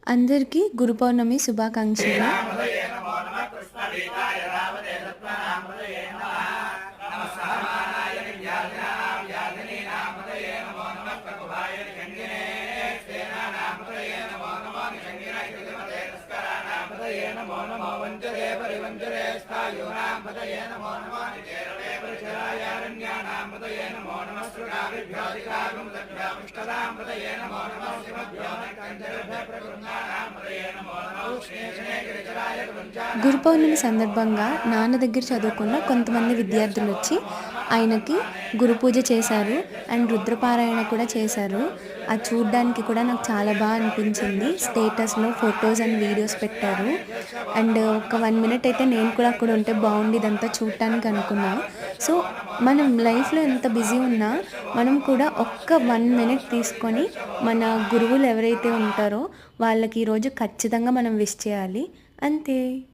అందరికీ గురు పౌర్ణమి శుభాకాంక్షలు. గురు పౌర్ణమి సందర్భంగా నాన్న దగ్గర చదువుకున్న కొంతమంది విద్యార్థులు వచ్చి ఆయనకి గురు పూజ చేశారు అండ్ రుద్రపారాయణ కూడా చేశారు. అది చూడ్డానికి కూడా నాకు చాలా బాగా అనిపించింది. స్టేటస్లో ఫొటోస్ అండ్ వీడియోస్ పెట్టారు. అండ్ ఒక 1 మినిట్ అయితే నేను కూడా అక్కడ ఉంటే బాగుండి ఇదంతా చూడటానికి అనుకున్నా. సో మనం లైఫ్లో ఎంత బిజీ ఉన్నా మనం కూడా ఒక్క 1 మినిట్ తీసుకొని మన గురువులు ఎవరైతే ఉంటారో వాళ్ళకి ఈరోజు ఖచ్చితంగా మనం విష్ చేయాలి. అంతే.